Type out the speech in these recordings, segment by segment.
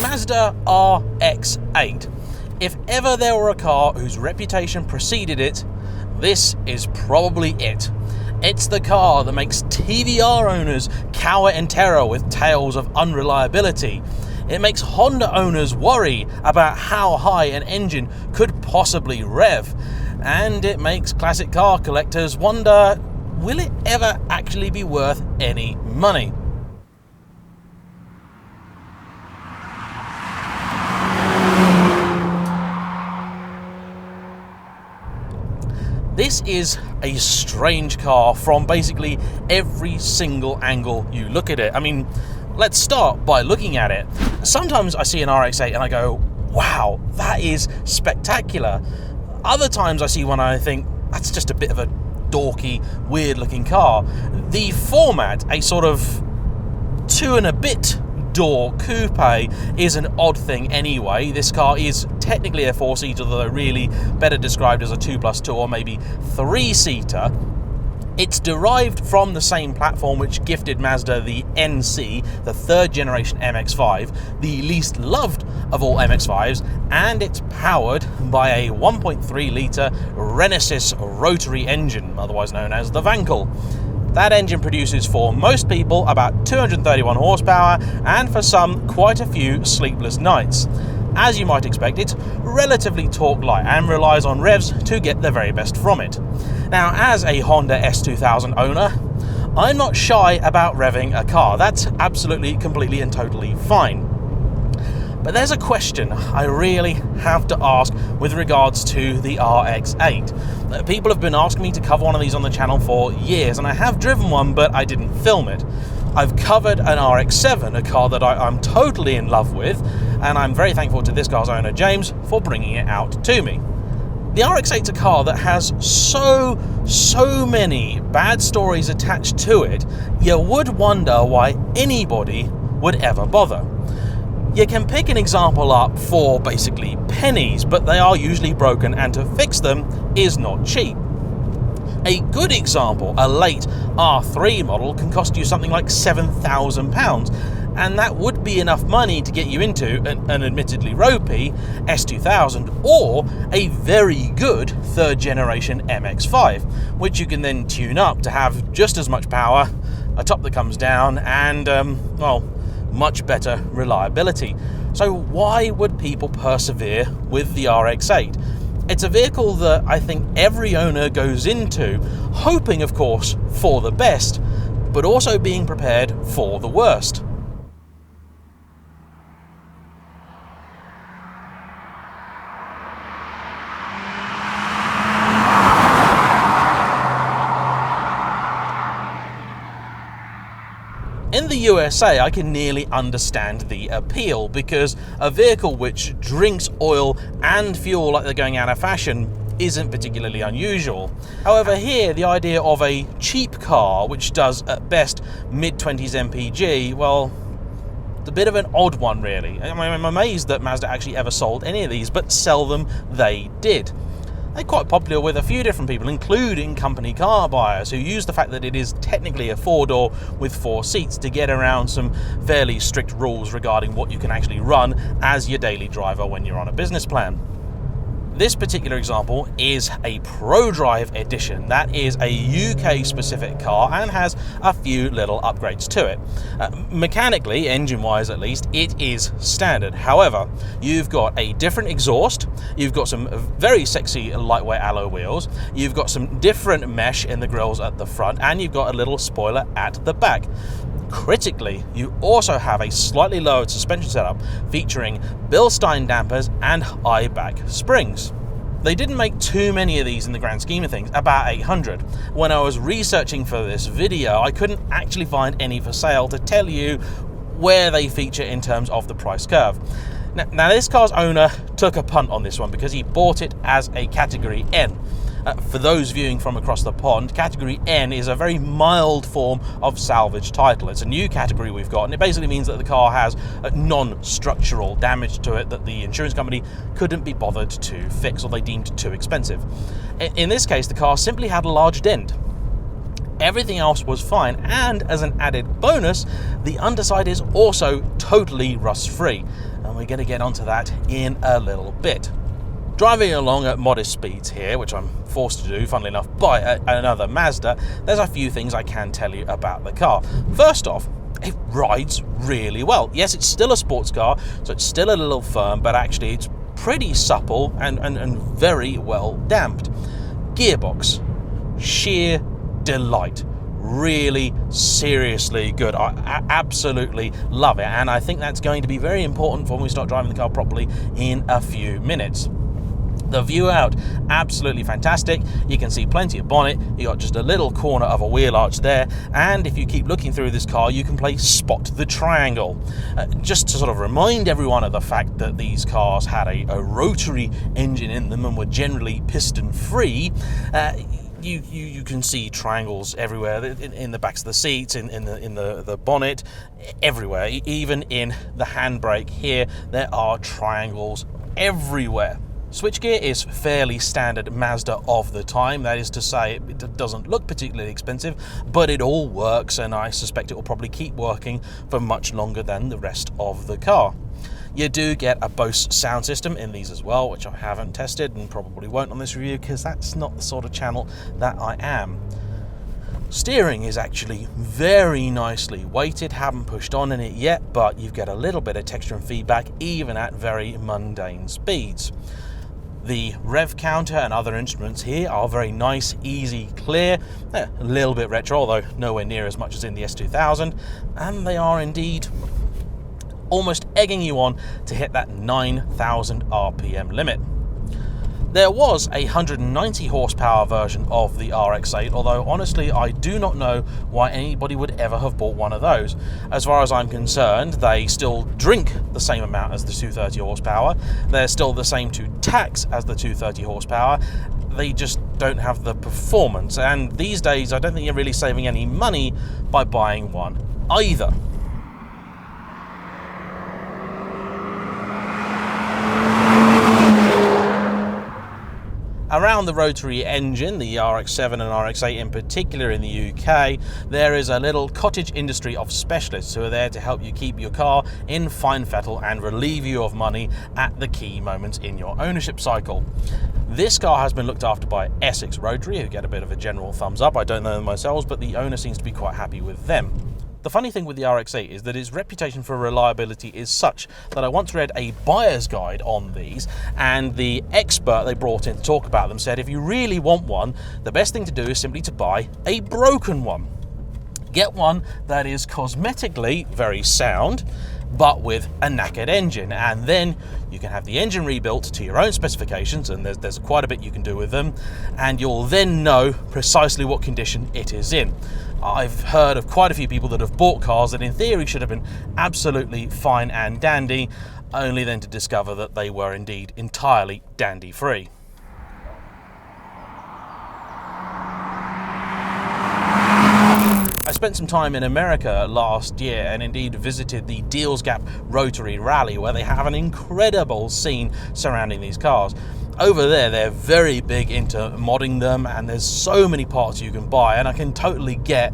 Mazda RX-8. If ever there were a car whose reputation preceded it, this is probably it. It's the car that makes TVR owners cower in terror with tales of unreliability. It makes Honda owners worry about how high an engine could possibly rev. And it makes classic car collectors wonder, will it ever actually be worth any money? This is a strange car from basically every single angle you look at it. I mean, let's start by looking at it. Sometimes I see an RX-8 and I go, wow, that is spectacular. Other times I see one and I think, that's just a bit of a dorky, weird looking car. The format, a sort of 2 and a bit door coupe, is an odd thing anyway. This car is technically a 4-seater, though really better described as a 2+2 or maybe 3-seater. It's derived from the same platform which gifted Mazda the NC, the 3rd generation MX-5, the least loved of all MX-5s, and it's powered by a 1.3 litre Renesis Rotary engine, otherwise known as the Vankel. That engine produces for most people about 231 horsepower, and for some quite a few sleepless nights. As you might expect, it's relatively torque light and relies on revs to get the very best from it. Now, as a Honda S2000 owner, I'm not shy about revving a car. That's absolutely, completely and totally fine. But there's a question I really have to ask with regards to the RX-8. People have been asking me to cover one of these on the channel for years, and I have driven one, but I didn't film it. I've covered an RX-7, a car that I'm totally in love with, and I'm very thankful to this car's owner, James, for bringing it out to me. The RX-8's a car that has so many bad stories attached to it, you would wonder why anybody would ever bother. You can pick an example up for basically pennies, but they are usually broken, and to fix them is not cheap. A good example, a late R3 model, can cost you something like £7,000, and that would be enough money to get you into an admittedly ropey S2000 or a very good 3rd generation MX-5, which you can then tune up to have just as much power, a top that comes down, and, well, much better reliability. So why would people persevere with the RX-8? It's a vehicle that I think every owner goes into, hoping, of course, for the best, but also being prepared for the worst. In the USA, I can nearly understand the appeal, because a vehicle which drinks oil and fuel like they're going out of fashion isn't particularly unusual. However, here, the idea of a cheap car which does at best mid-20s MPG, well, it's a bit of an odd one, really. I mean, I'm amazed that Mazda actually ever sold any of these, but sell them they did. They're quite popular with a few different people, including company car buyers, who use the fact that it is technically a 4-door with 4 seats to get around some fairly strict rules regarding what you can actually run as your daily driver when you're on a business plan. This particular example is a ProDrive edition. That is a UK-specific car and has a few little upgrades to it. Mechanically, engine-wise at least, it is standard. However, you've got a different exhaust, you've got some very sexy lightweight alloy wheels, you've got some different mesh in the grills at the front, and you've got a little spoiler at the back. Critically, you also have a slightly lowered suspension setup featuring Bilstein dampers and high-back springs. They didn't make too many of these in the grand scheme of things, about 800. When I was researching for this video, I couldn't actually find any for sale to tell you where they feature in terms of the price curve. Now this car's owner took a punt on this one because he bought it as a Category N. For those viewing from across the pond, Category N is a very mild form of salvage title. It's a new category we've got, and it basically means that the car has non-structural damage to it that the insurance company couldn't be bothered to fix, or they deemed too expensive. In this case, the car simply had a large dent. Everything else was fine, and as an added bonus, the underside is also totally rust-free, and we're going to get onto that in a little bit. Driving along at modest speeds here, which I'm forced to do, funnily enough, by another Mazda, there's a few things I can tell you about the car. First off, it rides really well. Yes, it's still a sports car, so it's still a little firm, but actually it's pretty supple and very well damped. Gearbox, sheer delight. Really seriously good. I absolutely love it, and I think that's going to be very important when we start driving the car properly in a few minutes. The view out, absolutely fantastic. You can see plenty of bonnet. You got just a little corner of a wheel arch there, and if you keep looking through this car, you can play Spot the Triangle. Just to sort of remind everyone of the fact that these cars had a rotary engine in them and were generally piston free. You can see triangles everywhere, in the backs of the seats, in the bonnet, everywhere. Even in the handbrake here, there are triangles everywhere. Switchgear is fairly standard Mazda of the time. That is to say, it doesn't look particularly expensive, but it all works, and I suspect it will probably keep working for much longer than the rest of the car. You do get a Bose sound system in these as well, which I haven't tested and probably won't on this review because that's not the sort of channel that I am. Steering is actually very nicely weighted, haven't pushed on in it yet, but you get a little bit of texture and feedback even at very mundane speeds. The rev counter and other instruments here are very nice, easy, clear, a little bit retro, although nowhere near as much as in the S2000, and they are indeed almost egging you on to hit that 9,000 RPM limit. There was a 190 horsepower version of the RX-8, although honestly I do not know why anybody would ever have bought one of those. As far as I'm concerned, they still drink the same amount as the 230 horsepower, they're still the same to tax as the 230 horsepower, they just don't have the performance, and these days I don't think you're really saving any money by buying one either. Around the Rotary engine, the RX-7 and RX-8 in particular in the UK, there is a little cottage industry of specialists who are there to help you keep your car in fine fettle and relieve you of money at the key moments in your ownership cycle. This car has been looked after by Essex Rotary, who get a bit of a general thumbs up. I don't know them myself, but the owner seems to be quite happy with them. The funny thing with the RX-8 is that its reputation for reliability is such that I once read a buyer's guide on these, and the expert they brought in to talk about them said if you really want one, the best thing to do is simply to buy a broken one. Get one that is cosmetically very sound, but with a knackered engine, and then you can have the engine rebuilt to your own specifications, and there's quite a bit you can do with them, and you'll then know precisely what condition it is in. I've heard of quite a few people that have bought cars that in theory should have been absolutely fine and dandy, only then to discover that they were indeed entirely dandy free. I spent some time in America last year and indeed visited the Deals Gap Rotary Rally, where they have an incredible scene surrounding these cars. Over there, they're very big into modding them, and there's so many parts you can buy, and I can totally get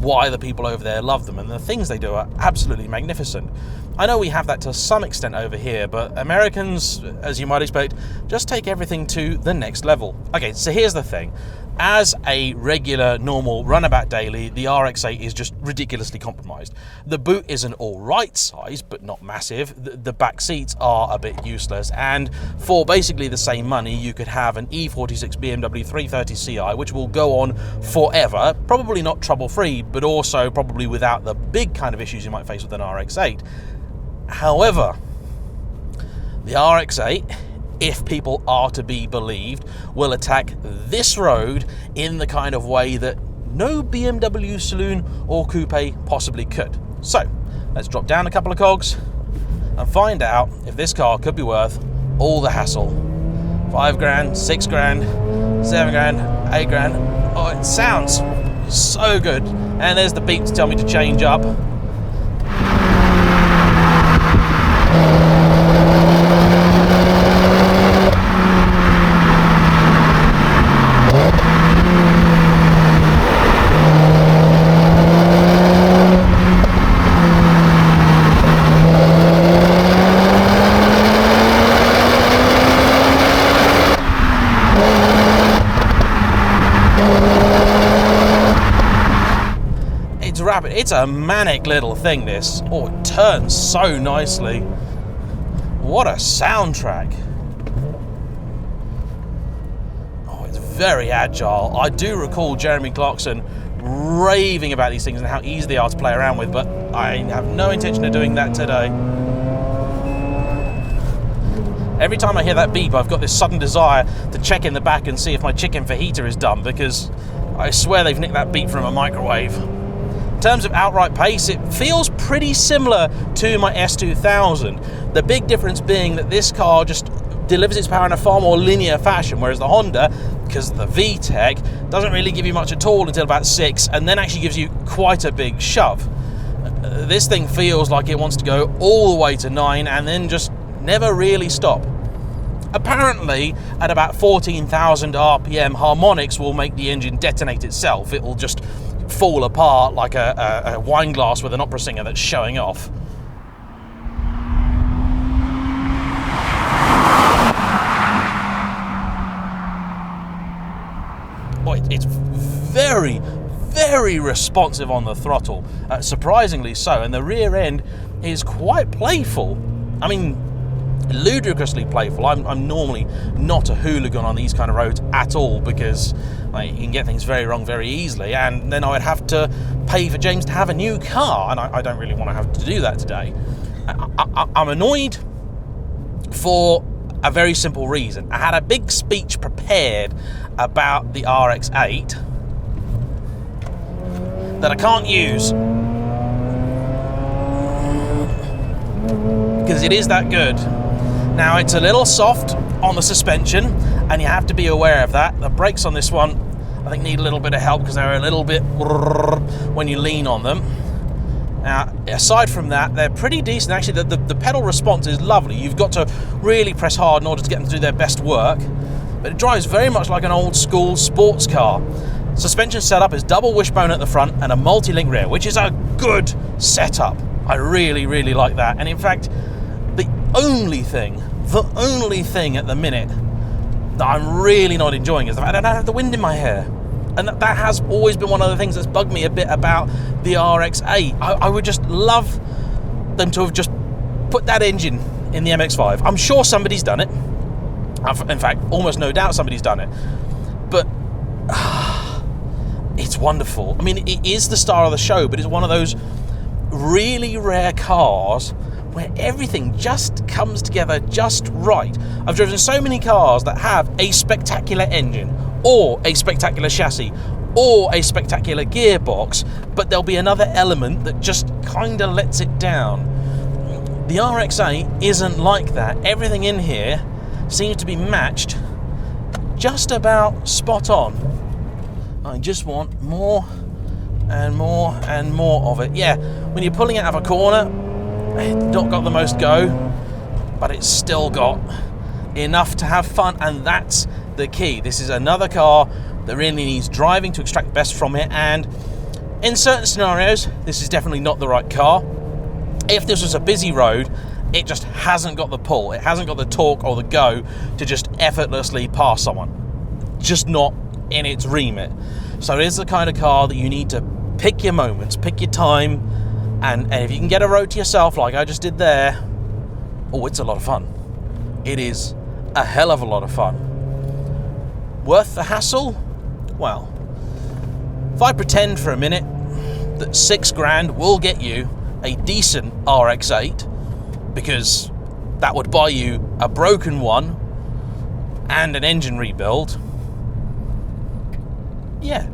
why the people over there love them, and the things they do are absolutely magnificent. I know we have that to some extent over here, but Americans, as you might expect, just take everything to the next level. Okay, so here's the thing. As a regular, normal runabout daily, the RX-8 is just ridiculously compromised. The boot is an alright size, but not massive. The back seats are a bit useless, and for basically the same money, you could have an E46 BMW 330 Ci, which will go on forever, probably not trouble-free, but also probably without the big kind of issues you might face with an RX-8. However, the RX-8, if people are to be believed, will attack this road in the kind of way that no BMW saloon or coupe possibly could. So, let's drop down a couple of cogs and find out if this car could be worth all the hassle. 5 grand, 6 grand, 7 grand, 8 grand. Oh, it sounds so good. And there's the beep to tell me to change up. it's a manic little thing, this. Oh, it turns so nicely. What a soundtrack. Oh, it's very agile. I do recall Jeremy Clarkson raving about these things and how easy they are to play around with, but I have no intention of doing that today. Every time I hear that beep, I've got this sudden desire to check in the back and see if my chicken fajita is done, because I swear they've nicked that beep from a microwave. In terms of outright pace, it feels pretty similar to my S2000. The big difference being that this car just delivers its power in a far more linear fashion, whereas the Honda, because of the VTEC, doesn't really give you much at all until about 6, and then actually gives you quite a big shove. This thing feels like it wants to go all the way to 9 and then just never really stop. Apparently, at about 14,000 RPM, harmonics will make the engine detonate itself. It will just fall apart like a wine glass with an opera singer that's showing off. Boy, it's very, very responsive on the throttle, surprisingly so, and the rear end is quite playful. I mean, ludicrously playful. I'm normally not a hooligan on these kind of roads at all, because you can get things very wrong very easily, and then I would have to pay for James to have a new car, and I don't really want to have to do that today. I'm annoyed for a very simple reason. I had a big speech prepared about the RX-8 that I can't use because it is that good. Now, it's a little soft on the suspension, and you have to be aware of that. The brakes on this one, I think, need a little bit of help because they're a little bit when you lean on them. Now, aside from that, they're pretty decent. Actually, the pedal response is lovely. You've got to really press hard in order to get them to do their best work. But it drives very much like an old school sports car. Suspension setup is double wishbone at the front and a multi-link rear, which is a good setup. I really, really like that. And in fact, the only thing at the minute that I'm really not enjoying is the fact I don't have the wind in my hair. And that has always been one of the things that's bugged me a bit about the RX-8. I would just love them to have just put that engine in the MX-5. I'm sure somebody's done it. In fact, almost no doubt somebody's done it. But it's wonderful. I mean, it is the star of the show, but it's one of those really rare cars where everything just comes together just right. I've driven so many cars that have a spectacular engine, or a spectacular chassis, or a spectacular gearbox, but there'll be another element that just kind of lets it down. The RX-8 isn't like that. Everything in here seems to be matched just about spot on. I just want more and more and more of it. Yeah, when you're pulling out of a corner, it's not got the most go, but it's still got enough to have fun, and that's the key. This is another car that really needs driving to extract the best from it, and in certain scenarios, this is definitely not the right car. If this was a busy road, it just hasn't got the pull. It hasn't got the torque or the go to just effortlessly pass someone. Just not in its remit. So it is the kind of car that you need to pick your moments, pick your time, and if you can get a road to yourself like I just did there, oh, it's a lot of fun. It is a hell of a lot of fun. Worth the hassle? Well, if I pretend for a minute that $6,000 will get you a decent RX-8, because that would buy you a broken one and an engine rebuild, yeah,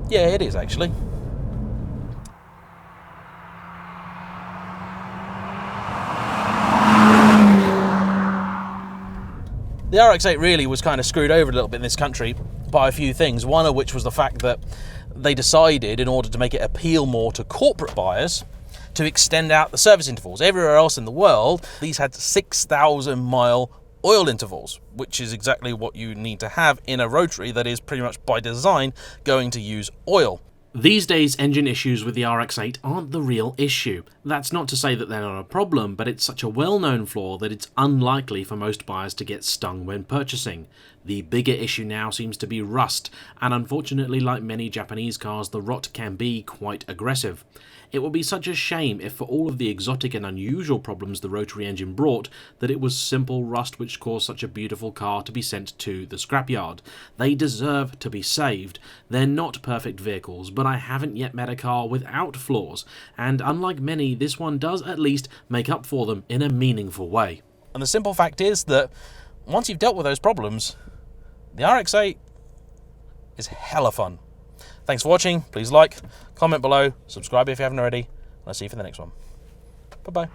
it is actually. The RX-8 really was kind of screwed over a little bit in this country by a few things, one of which was the fact that they decided, in order to make it appeal more to corporate buyers, to extend out the service intervals. Everywhere else in the world, these had 6,000-mile oil intervals, which is exactly what you need to have in a Rotary that is pretty much by design going to use oil. These days, engine issues with the RX-8 aren't the real issue. That's not to say that they're not a problem, but it's such a well-known flaw that it's unlikely for most buyers to get stung when purchasing. The bigger issue now seems to be rust, and unfortunately, like many Japanese cars, the rot can be quite aggressive. It would be such a shame if for all of the exotic and unusual problems the Rotary engine brought, that it was simple rust which caused such a beautiful car to be sent to the scrapyard. They deserve to be saved. They're not perfect vehicles, but I haven't yet met a car without flaws, and unlike many, this one does at least make up for them in a meaningful way. And the simple fact is that once you've dealt with those problems, the RX-8 is hella fun. Thanks for watching. Please like, comment below, subscribe if you haven't already, and I'll see you for the next one. Bye-bye.